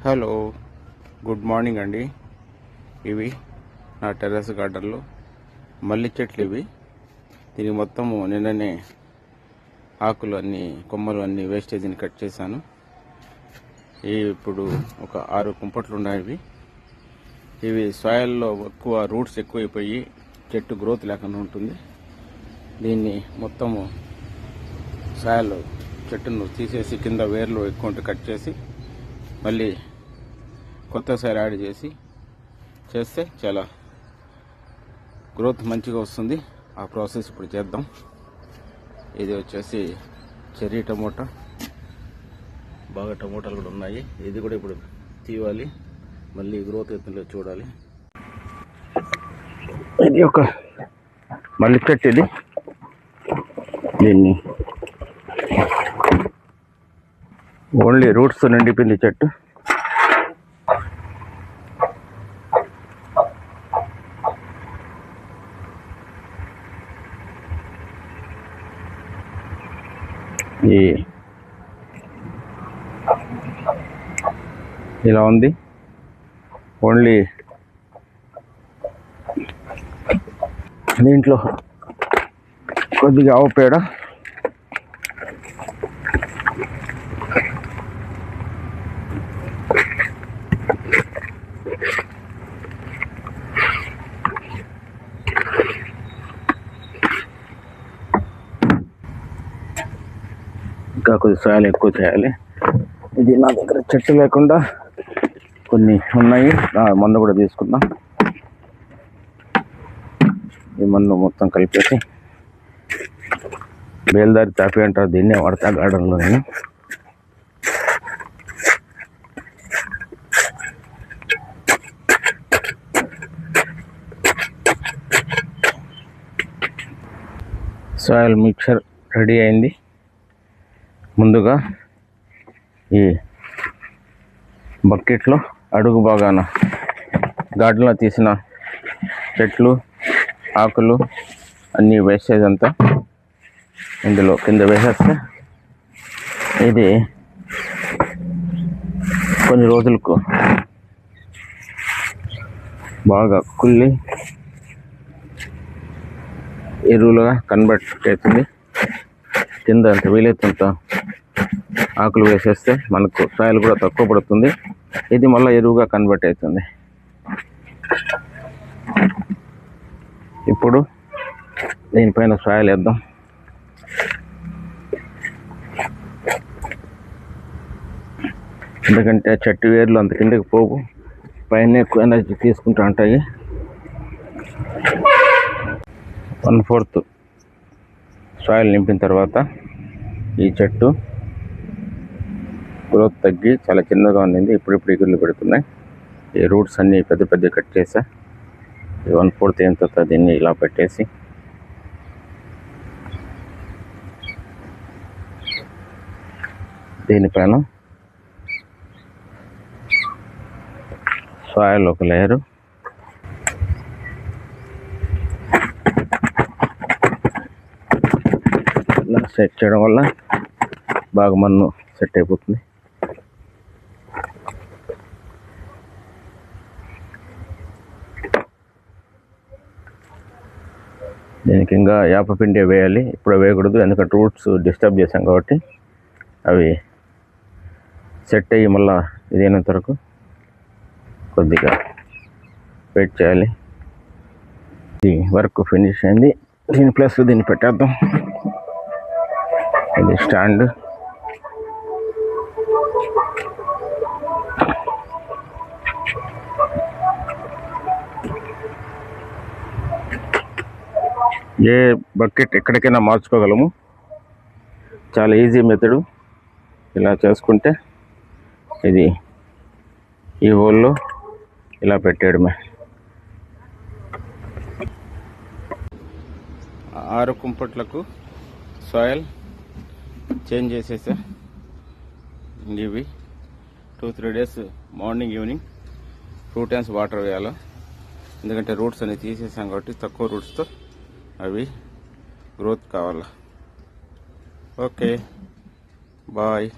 Hello, good morning అండి. ఇవి నా టెర్రస్ గార్డెన్లో మల్లి చెట్లు. ఇవి దీనికి మొత్తము నిన్ననే ఆకులు అన్నీ, కొమ్మలు అన్నీ వేస్టేజ్ని కట్ చేశాను. ఇప్పుడు ఒక 6 కుంపట్లు ఉన్నాయి. ఇవి సాయిల్లో ఎక్కువ రూట్స్ ఎక్కువైపోయి చెట్టు గ్రోత్ లేకుండా ఉంటుంది. దీన్ని మొత్తము సాయిల్ చెట్టును తీసేసి కింద వేర్లు ఎక్కువ కట్ చేసి మళ్ళీ కొత్త సాయిల్ యాడ్ చేస్తే చాలా గ్రోత్ మంచిగా వస్తుంది. ఆ ప్రాసెస్ ఇప్పుడు చేద్దాం. ఇది వచ్చేసి చెర్రీ టమోటా, బాగా టమోటాలు కూడా ఉన్నాయి. ఇది కూడా ఇప్పుడు తీయాలి, మళ్ళీ గ్రోత్ ఎత్తులో చూడాలి. ఇది ఒక మల్లి చెట్టు. ఇది దీన్ని ఓన్లీ రూట్స్ నిండిపోయింది చెట్టు. ఇలా ఉంది. ఓన్లీ దీంట్లో కొద్దిగా ఆవు పేడ, ఇంకా కొద్ది సాయిల్ ఎక్కువ చేయాలి. ఇది నా దగ్గర చెట్టు లేకుండా కొన్ని ఉన్నాయి. మందు కూడా తీసుకుందాం. ఈ మందు మొత్తం కలిపేసి బేల్దారి తాపి అంటారు, దీన్నే వాడతా గార్డెన్లో నేను. సాయిల్ మిక్చర్ రెడీ అయింది. ముందుగా ఈ బకెట్లో అడుగు భాగాన గార్డెన్లో తీసిన చెట్లు, ఆకులు అన్నీ వేస్టేజ్ అంతా ఇందులో కింద వేసేస్తే ఇది కొన్ని రోజులకు బాగా కుళ్ళి ఎరువులుగా కన్వర్ట్ అవుతుంది. కింద అంత వీలైనంత ఆకులు వేసేస్తే మనకు సాయిల్ కూడా తక్కువ పడుతుంది. ఇది మళ్ళీ ఎరువుగా కన్వర్ట్ అవుతుంది. ఇప్పుడు దీనిపైన సాయిల్ వేద్దాం. ఎందుకంటే చెట్టు వేర్లు అంత కిందకి పోవు, పైన ఎక్కువ ఎనర్జీ తీసుకుంటూ ఉంటాయి. 1/4 సాయిల్ నింపిన తర్వాత ఈ చెట్టు గ్రోత్ తగ్గి చాలా చిన్నగా ఉండింది. ఇప్పుడు ఎగురులు పెడుతున్నాయి. ఈ రూట్స్ అన్నీ పెద్ద కట్ చేసా. 1/4 అయిన తర్వాత దీన్ని ఇలా పెట్టేసి దీనిపైన సాయిల్ ఒక లేయరు, ఇలా సెట్ చేయడం వల్ల బాగా మన్ను సెట్ అయిపోతుంది. దీనికి ఇంకా యాపపిండి వేయాలి. ఇప్పుడు వేయకూడదు, ఎందుకంటే రూట్స్ డిస్టర్బ్ చేసాం కాబట్టి. అవి సెట్ అయ్యి మళ్ళీ ఇదైనంత వరకు కొద్దిగా వెయిట్ చేయాలి. ఈ వర్క్ ఫినిష్ అయింది. దీని ప్లస్ దీన్ని పెట్టేద్దాం. ఇది స్టాండ్. ఏ బకెట్ ఎక్కడికైనా మార్చుకోగలము. చాలా ఈజీ మెథడు. ఇలా చేసుకుంటే ఇది ఈ హోల్లో ఇలా పెట్టేయడమే. 6 కుంపట్లకు సాయిల్ చేంజ్ చేసేసా. ఇవి 2-3 days morning evening 2 times water వేయాలి. ఎందుకంటే రూట్స్ అన్ని తీసేసాం కాబట్టి తక్కువ రూట్స్తో అవి గ్రోత్ కావాలా. Okay, bye.